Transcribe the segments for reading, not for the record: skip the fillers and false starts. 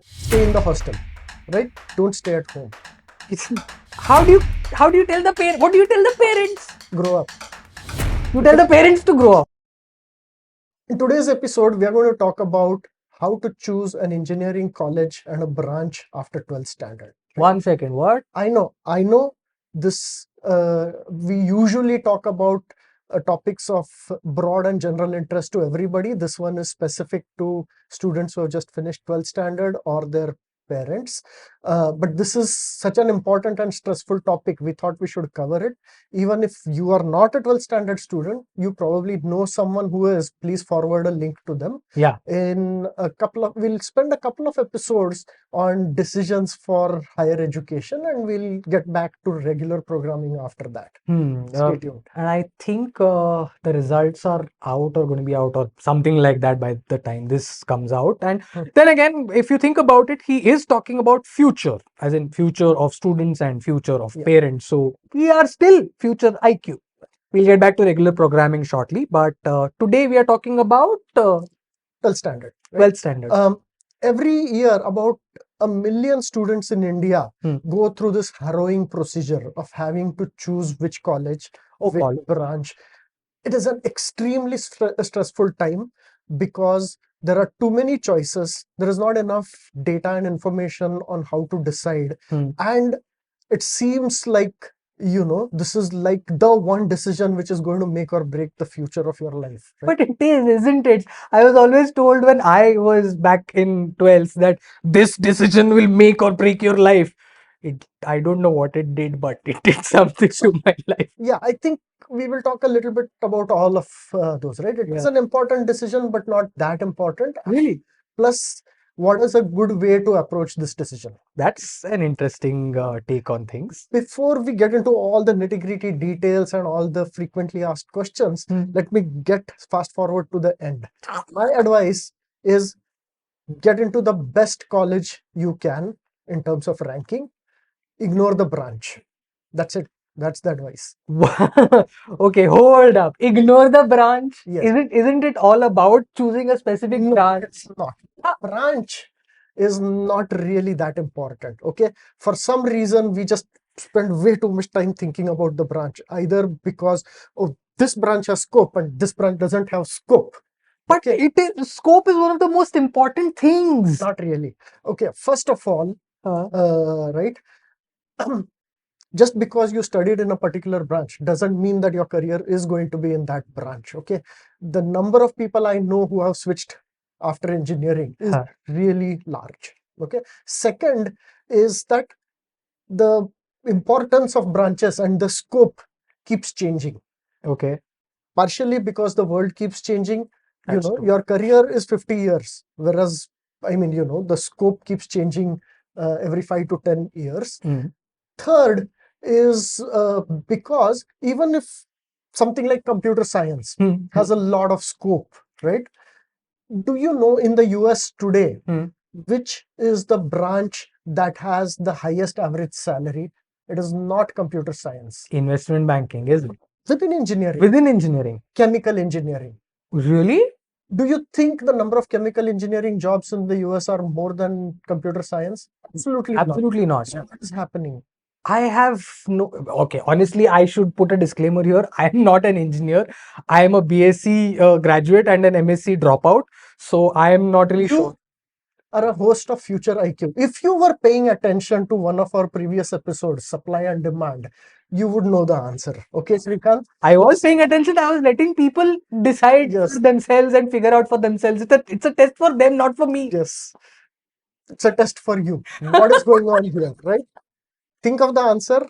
Stay in the hostel, right? Don't stay at home. How do you tell the parent? What do you tell the parents? Grow up. You tell the parents to grow up. In today's episode, we are going to talk about how to choose an engineering college and a branch after 12th standard. right? 1 second. What? I know this. We usually talk about topics of broad and general interest to everybody. This one is specific to students who have just finished 12th standard or their parents. But this is such an important and stressful topic. We thought we should cover it. Even if you are not a 12th standard student, you probably know someone who is. Please forward a link to them. Yeah. We'll spend a couple of episodes on decisions for higher education, and we'll get back to regular programming after that. Stay tuned. And I think the results are out or going to be out or something like that by the time this comes out. And then again, if you think about it, he is talking about future, as in future of students and future of parents. So we are still future IQ. We'll get back to regular programming shortly. But today we are talking about 12th standard. 12th standard. Every year, about 1 million students in India go through this harrowing procedure of having to choose which college or which branch. It is an extremely stressful time because there are too many choices. There is not enough data and information on how to decide. And it seems like, this is like the one decision which is going to make or break the future of your life. Right? But it is, isn't it? I was always told when I was back in 12th that this decision will make or break your life. I don't know what it did, but it did something to my life. Yeah, I think we will talk a little bit about all of those, right? It's an important decision, but not that important. Really? Plus, what is a good way to approach this decision? That's an interesting take on things. Before we get into all the nitty-gritty details and all the frequently asked questions, let me get fast forward to the end. My advice is get into the best college you can in terms of ranking. Ignore the branch. That's it. That's the advice. Okay, hold up. Ignore the branch. Yes. Isn't it all about choosing a specific branch? It's not. Branch is not really that important. Okay. For some reason, we just spend way too much time thinking about the branch, either because this branch has scope and this branch doesn't have scope. But scope is one of the most important things. Not really. Okay. First of all, right. Just because you studied in a particular branch doesn't mean that your career is going to be in that branch. Okay. The number of people I know who have switched after engineering is really large. Okay. Second is that the importance of branches and the scope keeps changing. Okay. Partially because the world keeps changing. Your career is 50 years, whereas, the scope keeps changing every 5 to 10 years. Third is because even if something like computer science has a lot of scope, right? Do you know in the US today, which is the branch that has the highest average salary? It is not computer science. Investment banking, is it? Within engineering. Within engineering. Chemical engineering. Really? Do you think the number of chemical engineering jobs in the US are more than computer science? Absolutely not. What is happening? I have no. Okay, honestly, I should put a disclaimer here. I am not an engineer. I am a BSc graduate and an MSc dropout. So I am not really sure. Are a host of Future IQ. If you were paying attention to one of our previous episodes, Supply and Demand, you would know the answer. Okay, Srikanth? I was paying attention. I was letting people decide for themselves and figure out for themselves. It's a test for them, not for me. Yes. It's a test for you. What is going on here, right? Think of the answer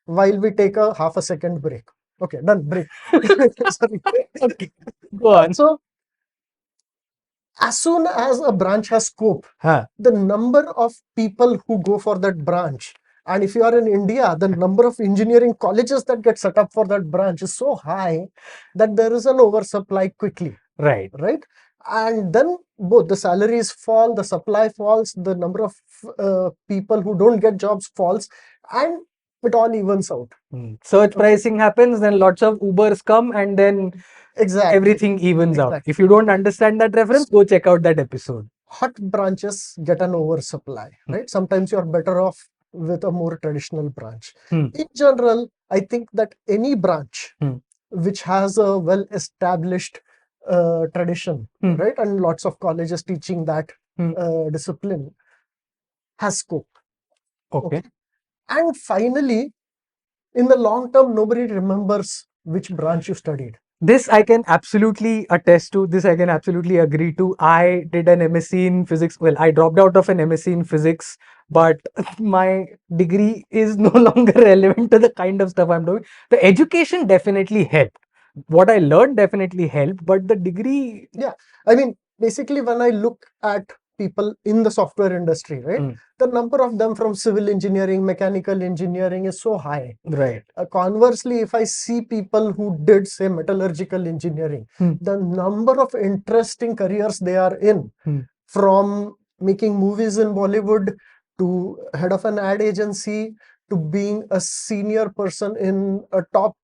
while we take a half a second break. Okay, done. Break. Sorry. Okay. Go on. So, as soon as a branch has scope, the number of people who go for that branch, and if you are in India, the number of engineering colleges that get set up for that branch is so high that there is an oversupply quickly. Right. And then both the salaries fall, the supply falls, the number of people who don't get jobs falls, and it all evens out. Search pricing happens, then lots of Ubers come, and then everything evens out. If you don't understand that reference, go check out that episode. hot branches get an oversupply, right? Sometimes you're better off with a more traditional branch. In general, I think that any branch which has a well-established tradition, right, and lots of colleges teaching that discipline has scope. Okay. And finally, in the long term, nobody remembers which branch you studied. This I can absolutely attest to. This I can absolutely agree to. I did an MSc in physics. Well, I dropped out of an MSc in physics, but my degree is no longer relevant to the kind of stuff I'm doing. The education definitely helped. What I learned definitely helped, but the degree. Yeah. I mean, basically, when I look at people in the software industry, right, the number of them from civil engineering, mechanical engineering is so high. Right. Conversely, if I see people who did, say, metallurgical engineering, the number of interesting careers they are in, from making movies in Bollywood to head of an ad agency to being a senior person in a top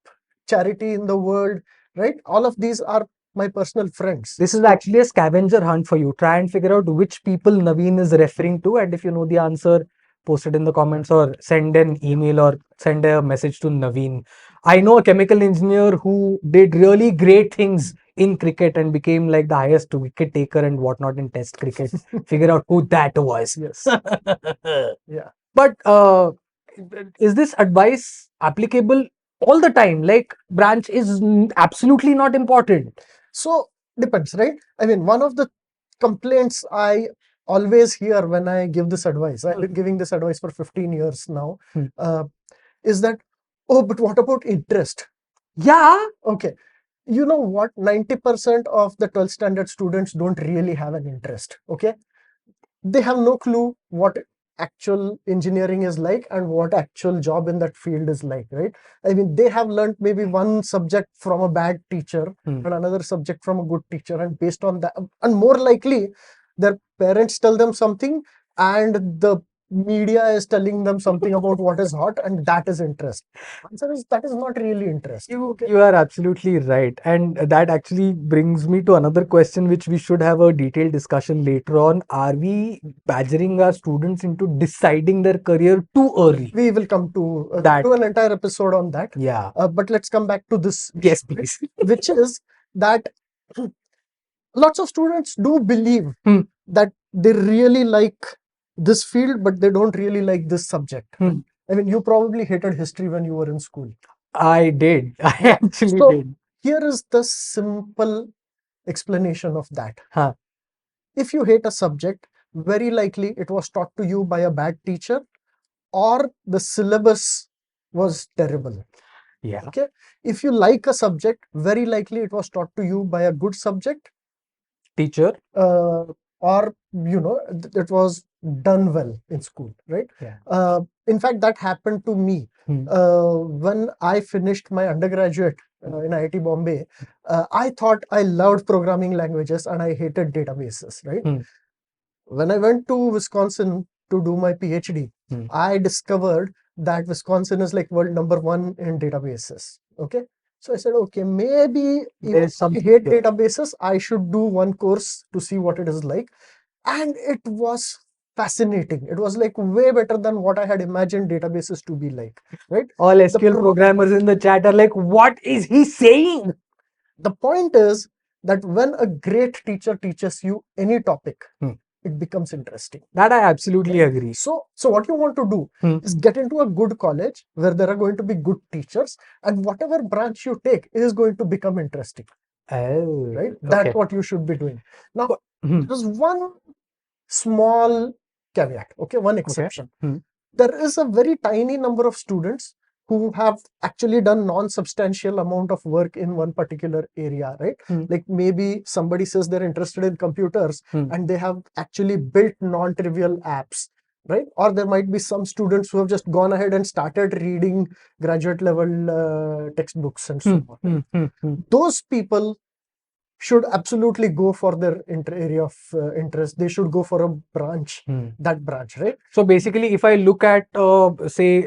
charity in the world, right? All of these are my personal friends. This is actually a scavenger hunt for you. Try and figure out which people Naveen is referring to, and if you know the answer, post it in the comments or send an email or send a message to Naveen. I know a chemical engineer who did really great things in cricket and became like the highest wicket taker and whatnot in test cricket. Figure out who that was. Yes. Yeah. But is this advice applicable all the time? Like, branch is absolutely not important. So depends, right? I mean, one of the complaints I always hear when I give this advice, I've been giving this advice for 15 years now, is that, oh, but what about interest? Yeah. Okay. You know what? 90% of the 12th standard students don't really have an interest. Okay. They have no clue what actual engineering is like and what actual job in that field is like, right? I mean, they have learned maybe one subject from a bad teacher and another subject from a good teacher, and based on that, and more likely their parents tell them something and the media is telling them something about what is hot, and that is interest. Answer is that is not really interest. You are absolutely right. And that actually brings me to another question, which we should have a detailed discussion later on. Are we badgering our students into deciding their career too early? We will come to do an entire episode on that. Yeah. But let's come back to this. Yes, please. Which is that lots of students do believe that they really like this field, but they don't really like this subject. I mean, you probably hated history when you were in school. I did. I actually did. Here is the simple explanation of that. If you hate a subject, very likely it was taught to you by a bad teacher, or the syllabus was terrible. Yeah. Okay. If you like a subject, very likely it was taught to you by a good subject teacher, or it was done well in school, right? Yeah. In fact, that happened to me when I finished my undergraduate in IIT Bombay. I thought I loved programming languages and I hated databases, right? When I went to Wisconsin to do my PhD, I discovered that Wisconsin is like world #1 in databases. Okay. So I said, okay, maybe if I hate databases, I should do one course to see what it is like. And it was fascinating. It was like way better than what I had imagined databases to be like, right? All SQL programmers in the chat are like, what is he saying? The point is that when a great teacher teaches you any topic, it becomes interesting. That I absolutely agree. So what you want to do is get into a good college where there are going to be good teachers, and whatever branch you take is going to become interesting. Oh, right? That's what you should be doing. Now, there's one small caveat, okay, one exception. There is a very tiny number of students who have actually done non-substantial amount of work in one particular area, right? Like maybe somebody says they're interested in computers and they have actually built non-trivial apps, right? Or there might be some students who have just gone ahead and started reading graduate level textbooks and so on. Those people should absolutely go for their area of interest. They should go for a branch, that branch, right? So basically, if I look at, say,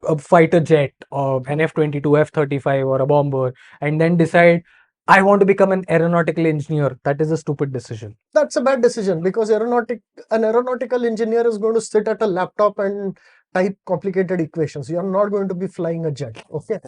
a fighter jet, or an F-22, F-35, or a bomber, and then decide I want to become an aeronautical engineer. That is a stupid decision. That's a bad decision, because an aeronautical engineer is going to sit at a laptop and type complicated equations. You are not going to be flying a jet. Okay.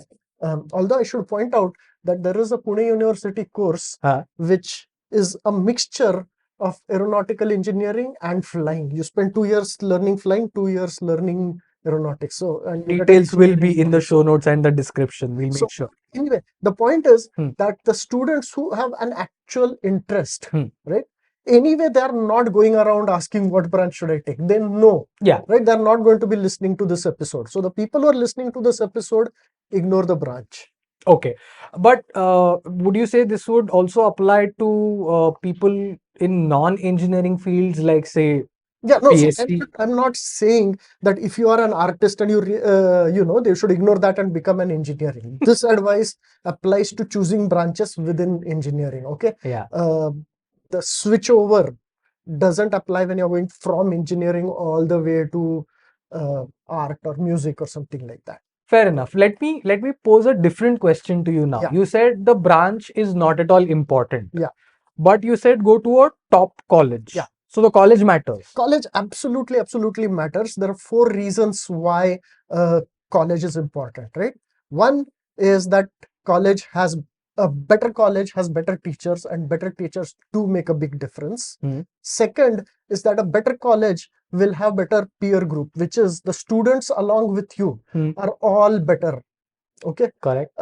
Although I should point out that there is a Pune University course which is a mixture of aeronautical engineering and flying. You spend 2 years learning flying, 2 years learning aeronautics. So and details will be in the show notes and the description. We'll make sure. Anyway, the point is that the students who have an actual interest, right? Anyway, they are not going around asking what branch should I take. They know, right? They're not going to be listening to this episode. So the people who are listening to this episode, ignore the branch. Okay, but would you say this would also apply to people in non-engineering fields, like say I'm not saying that if you are an artist and they should ignore that and become an engineering. This advice applies to choosing branches within engineering. Okay. The switch over doesn't apply when you're going from engineering all the way to art or music or something like that. Fair enough. Let me pose a different question to you now. You said the branch is not at all important. But you said go to a top college. So the college matters. College absolutely matters. There are 4 reasons why college is important, right? One is that a better college has better teachers, and better teachers do make a big difference. Second is that a better college will have better peer group, which is the students along with you are all better. Okay. Correct.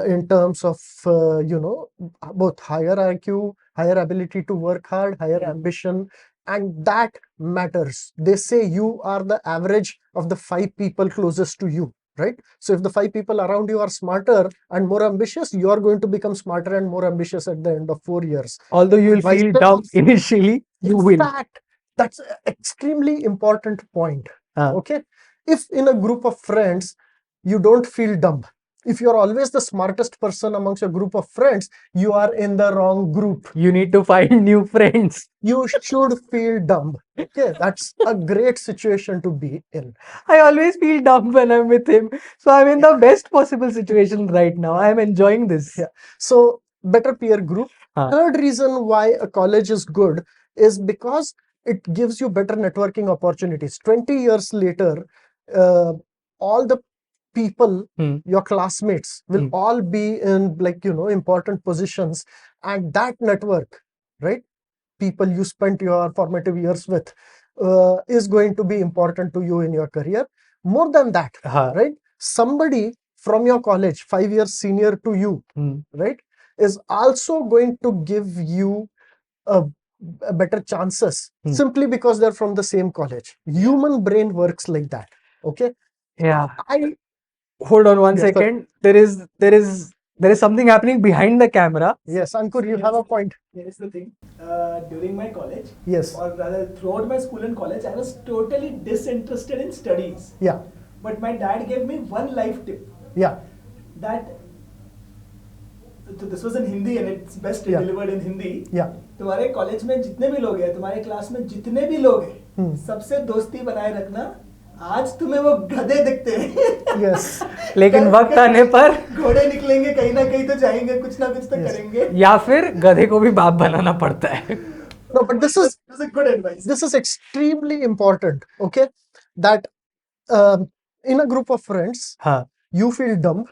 In terms of, both higher IQ, higher ability to work hard, higher ambition, and that matters. They say you are the average of the 5 people closest to you, right? So if the 5 people around you are smarter and more ambitious, you are going to become smarter and more ambitious at the end of 4 years. Although you will feel dumb initially, you will. In fact, that's an extremely important point. Okay. If in a group of friends, you don't feel dumb. If you're always the smartest person amongst a group of friends, you are in the wrong group. You need to find new friends. You should feel dumb. Okay, that's a great situation to be in. I always feel dumb when I'm with him. So I'm in the best possible situation right now. I'm enjoying this. So better peer group. Third reason why a college is good is because it gives you better networking opportunities. 20 years later, all the people, your classmates, will all be in important positions, and that network, right? People you spent your formative years with is going to be important to you in your career. More than that, right? Somebody from your college, 5 years senior to you, right, is also going to give you a better chances simply because they're from the same college. Human brain works like that. Okay. Hold on one second. There is something happening behind the camera. Yes, Ankur, you have a point. Here's the thing. During my college, or rather throughout my school and college, I was totally disinterested in studies. But my dad gave me one life tip. That this was in Hindi and it's best delivered in Hindi. तुम्हारे college में जितने भी लोग हैं, तुम्हारे class में जितने भी लोग हैं, सबसे दोस्ती बनाए रखना. आज तुम्हें वो गधे दिखते हैं. लेकिन वक्त आने पर घोड़े निकलेंगे, कहीं ना कहीं तो जाएंगे, कुछ ना कुछ तो करेंगे. या फिर गधे को भी बाप बनाना पड़ता है. No, but this is a good advice. This is extremely important. Okay, that in a group of friends, you feel dumb,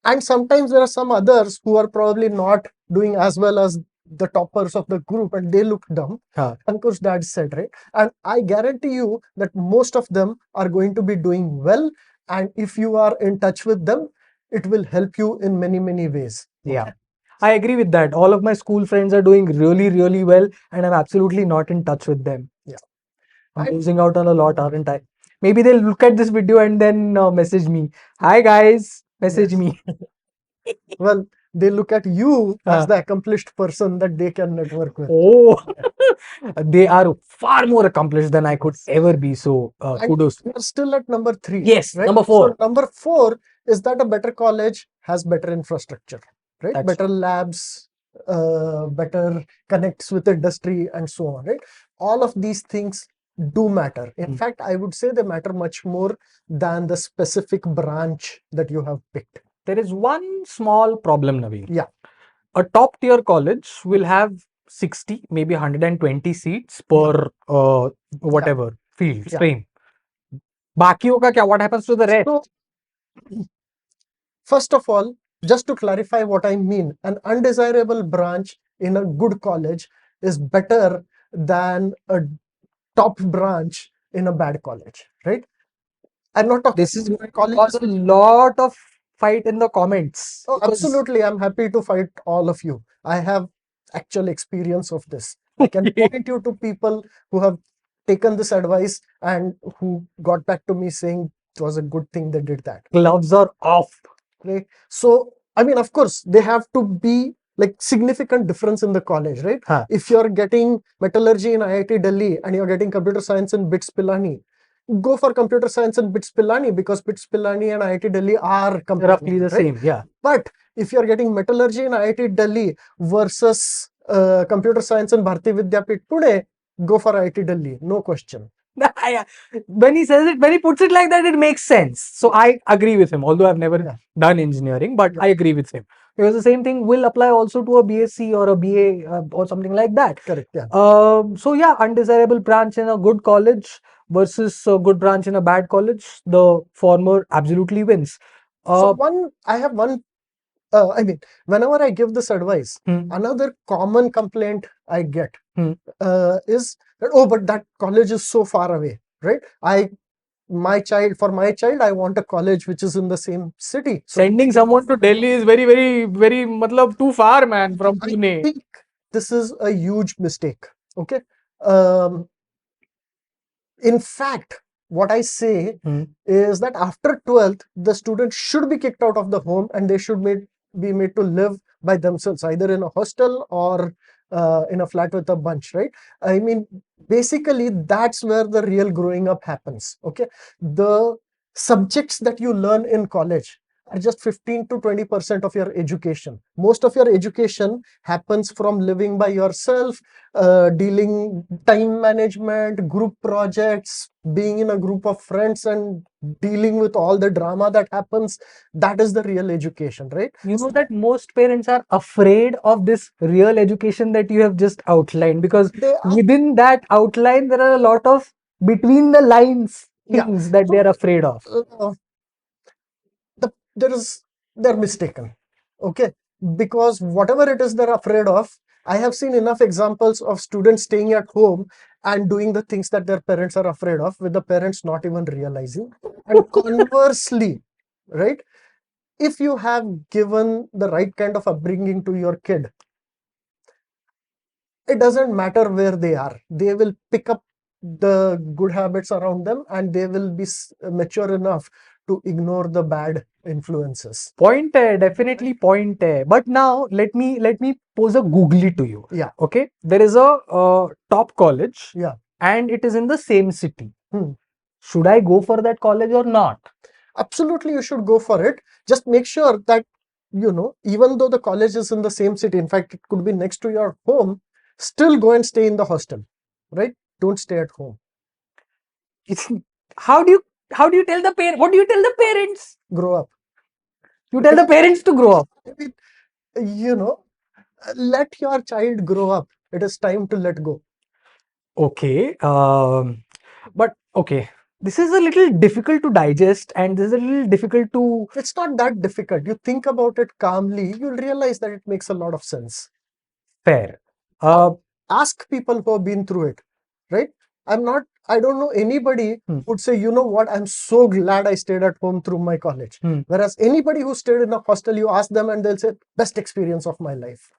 and sometimes there are some others who are probably not doing as well as the toppers of the group, and they look dumb. Ankur's dad said, right? And I guarantee you that most of them are going to be doing well, and if you are in touch with them, it will help you in many ways. I agree with that. All of my school friends are doing really well, and I'm absolutely not in touch with them. I'm losing out on a lot, aren't I? Maybe they'll look at this video and then message me. Hi guys, message me. Well, they look at you as the accomplished person that they can network with. They are far more accomplished than I could ever be. So kudos. We are still at number 3. Yes, right? number 4. So number 4 is that a better college has better infrastructure, right? That's better labs, better connects with industry, and so on, right? All of these things do matter. In fact, I would say they matter much more than the specific branch that you have picked. There is one small problem, Naveen. a top tier college will have 60, maybe 120 seats per whatever field stream. बाकियों का क्या? What happens to the rest? So, first of all, just to clarify what I mean, an undesirable branch in a good college is better than a top branch in a bad college, right? I'm not talking. This is going to cause a lot of fight in the comments. Oh, absolutely. I'm happy to fight all of you. I have actual experience of this. I can point you to people who have taken this advice and who got back to me saying it was a good thing they did that. Gloves are off. Right. So, I mean, of course, they have to be like significant difference in the college, right? If you're getting metallurgy in IIT Delhi and you're getting computer science in BITS Pilani, go for computer science in BITS Pilani because BITS Pilani and IIT Delhi are roughly the same. Yeah. But if you're getting metallurgy in IIT Delhi versus computer science in Bharati Vidyapit Pune, go for IIT Delhi, no question. When he says it, when he puts it like that, it makes sense. So I agree with him, although I've never done engineering, but I agree with him. Because the same thing will apply also to a BSc or a BA or something like that. Correct. Yeah. So yeah, undesirable branch in a good college versus a good branch in a bad college, the former absolutely wins. So I have one. I mean, whenever I give this advice, another common complaint I get is that, oh, but that college is so far away, right? For my child, I want a college which is in the same city. So sending someone to Delhi is very, very, very, too far, man, from Pune. I think this is a huge mistake. Okay. In fact, what I say is that after 12th, the student should be kicked out of the home and they should be made to live by themselves, either in a hostel or in a flat with a bunch, right? I mean, basically, that's where the real growing up happens, okay? The subjects that you learn in college are just 15 to 20% of your education. Most of your education happens from living by yourself, dealing time management, group projects, being in a group of friends and dealing with all the drama that happens. That is the real education, right? You know that most parents are afraid of this real education that you have just outlined, because within that outline, there are a lot of between the lines things that they are afraid of. They're mistaken, okay? Because whatever it is they're afraid of, I have seen enough examples of students staying at home and doing the things that their parents are afraid of, with the parents not even realizing. And conversely, right, if you have given the right kind of upbringing to your kid, it doesn't matter where they are. They will pick up the good habits around them and they will be mature enough to ignore the bad influences. Point hai, definitely point hai. But now let me pose a googly to you. Yeah. Okay. There is a top college. Yeah. And it is in the same city. Should I go for that college or not? Absolutely, you should go for it. Just make sure that, you know, even though the college is in the same city, in fact, it could be next to your home, still go and stay in the hostel, right? Don't stay at home. How do you tell the parents? What do you tell the parents? Grow up. You tell the parents to grow up. You know, let your child grow up. It is time to let go. Okay. But okay. This is a little difficult to digest and this is a little difficult to... It's not that difficult. You think about it calmly, you'll realize that it makes a lot of sense. Fair. Ask people who have been through it, right? I don't know anybody who would say, you know what, I'm so glad I stayed at home through my college. Whereas anybody who stayed in a hostel, you ask them and they'll say, best experience of my life.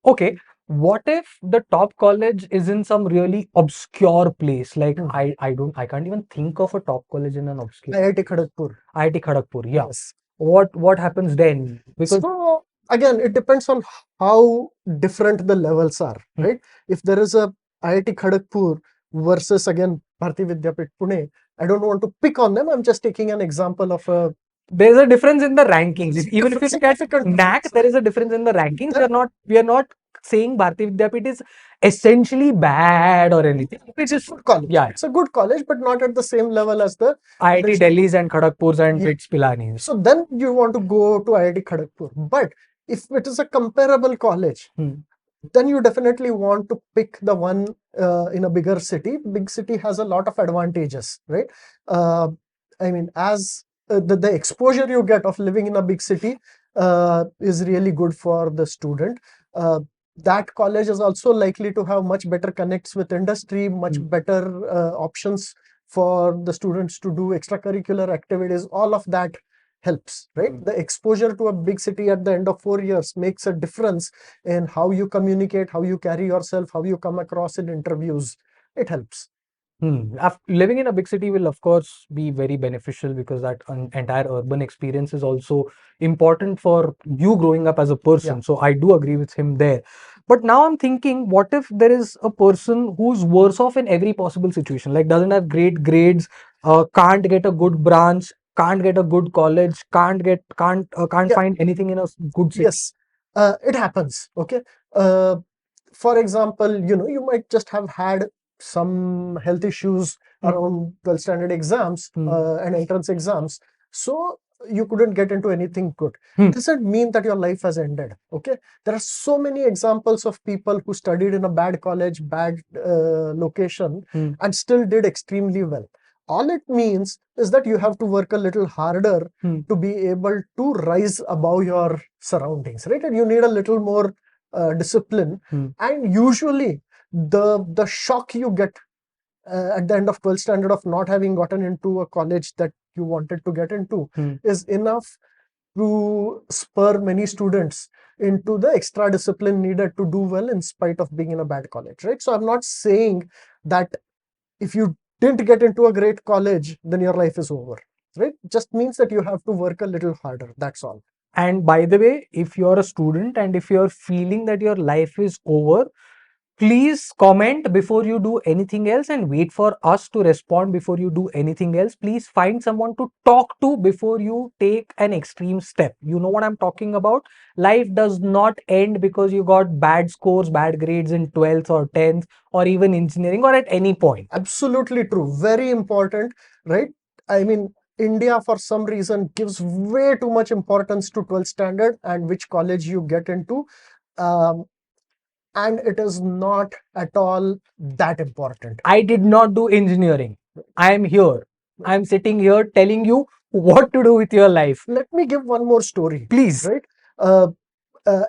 Okay. What if the top college is in some really obscure place? Like I can't even think of a top college in an obscure. IIT Kharagpur. IIT Kharagpur, yeah. Yes. What happens then? Because so, again, it depends on how different the levels are, right? If there is a IIT Kharagpur versus again Bharati Vidyapit Pune, I don't want to pick on them. I'm just taking an example of a... There's a difference in the rankings. Even if you look at NAC, there is a difference in the rankings. We are not saying Bharati Vidyapit is essentially bad or anything. It's a good college. Yeah, it's a good college, but not at the same level as the IIT Delhi's and Kharagpur's and BITS Pilani's. So then you want to go to IIT Kharagpur. But if it is a comparable college, then you definitely want to pick the one in a bigger city. Big city has a lot of advantages, right? I mean, as the exposure you get of living in a big city is really good for the student. That college is also likely to have much better connects with industry, much better options for the students to do extracurricular activities. All of that helps, right? The exposure to a big city at the end of 4 years makes a difference in how you communicate, how you carry yourself, how you come across in interviews. It helps. Living in a big city will, of course, be very beneficial because that entire urban experience is also important for you growing up as a person. So I do agree with him there. But now I'm thinking, what if there is a person who's worse off in every possible situation, like doesn't have great grades, can't get a good branch, can't get a good college, can't find anything in a good city? Yes, it happens. Okay. For example, you might just have had some health issues around 12th standard exams and entrance exams. So you couldn't get into anything good. Doesn't mean that your life has ended. Okay. There are so many examples of people who studied in a bad college, bad location, and still did extremely well. All it means is that you have to work a little harder to be able to rise above your surroundings, right? And you need a little more discipline. And usually the shock you get at the end of 12th standard of not having gotten into a college that you wanted to get into is enough to spur many students into the extra discipline needed to do well in spite of being in a bad college, right? So I'm not saying that if you didn't get into a great college, then your life is over, right? Just means that you have to work a little harder. That's all. And by the way, if you're a student and if you're feeling that your life is over, please comment before you do anything else and wait for us to respond before you do anything else. Please find someone to talk to before you take an extreme step. You know what I'm talking about? Life does not end because you got bad scores, bad grades in 12th or 10th or even engineering or at any point. Absolutely true. Very important, right? I mean, India for some reason gives way too much importance to 12th standard and which college you get into. And it is not at all that important. I did not do engineering. I am here. I am sitting here telling you what to do with your life. Let me give one more story. Please. Right?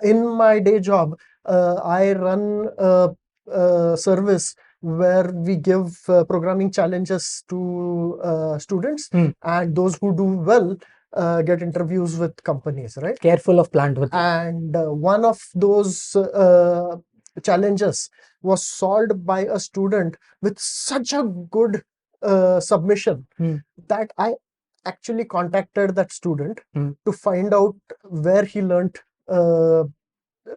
In my day job, I run a service where we give programming challenges to students, and those who do well get interviews with companies, right? Careful of plant with. And one of those challenges was solved by a student with such a good submission that I actually contacted that student to find out where he learnt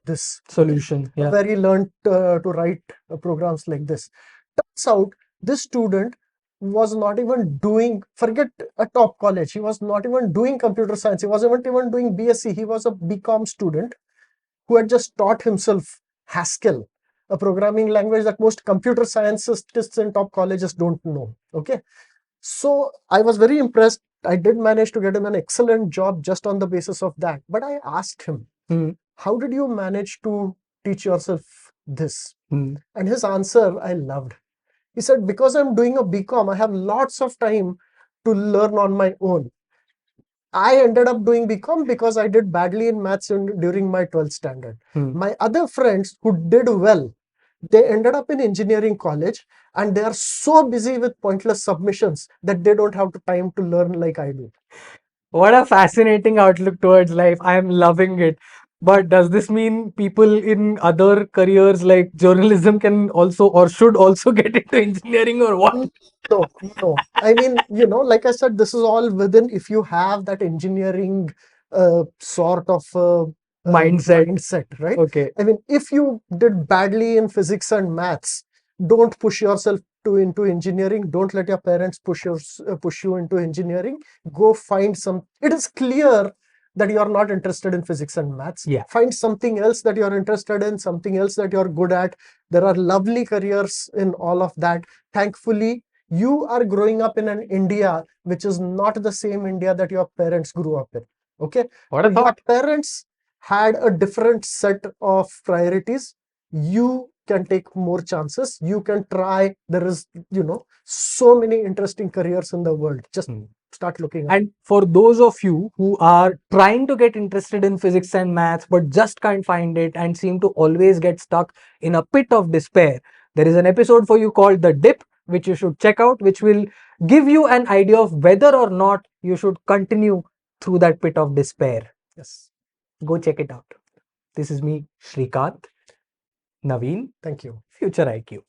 this solution, where he learned to write programs like this. Turns out this student was not even doing, forget a top college, he was not even doing computer science, he wasn't even doing BSc, he was a BCom student who had just taught himself Haskell, a programming language that most computer scientists in top colleges don't know. Okay. So I was very impressed. I did manage to get him an excellent job just on the basis of that. But I asked him, how did you manage to teach yourself this? And his answer I loved. He said, because I'm doing a BCom, I have lots of time to learn on my own. I ended up doing BCom because I did badly in maths during my 12th standard. My other friends who did well, they ended up in engineering college and they are so busy with pointless submissions that they don't have the time to learn like I do. What a fascinating outlook towards life. I am loving it. But does this mean people in other careers like journalism can also or should also get into engineering or what? No. I mean, like I said, this is all within, if you have that engineering sort of mindset, right? Okay. I mean, if you did badly in physics and maths, don't push yourself into engineering. Don't let your parents push you into engineering. Go find some. It is clear that you are not interested in physics and maths. Yeah. Find something else that you're interested in, something else that you're good at. There are lovely careers in all of that. Thankfully, you are growing up in an India which is not the same India that your parents grew up in. Okay? What a thought. Your parents had a different set of priorities, you can take more chances. You can try. There is, so many interesting careers in the world. Just start looking. And for those of you who are trying to get interested in physics and maths but just can't find it and seem to always get stuck in a pit of despair, there is an episode for you called The Dip, which you should check out, which will give you an idea of whether or not you should continue through that pit of despair. Yes. Go check it out. This is me, Shrikant. Naveen. Thank you. Future IQ.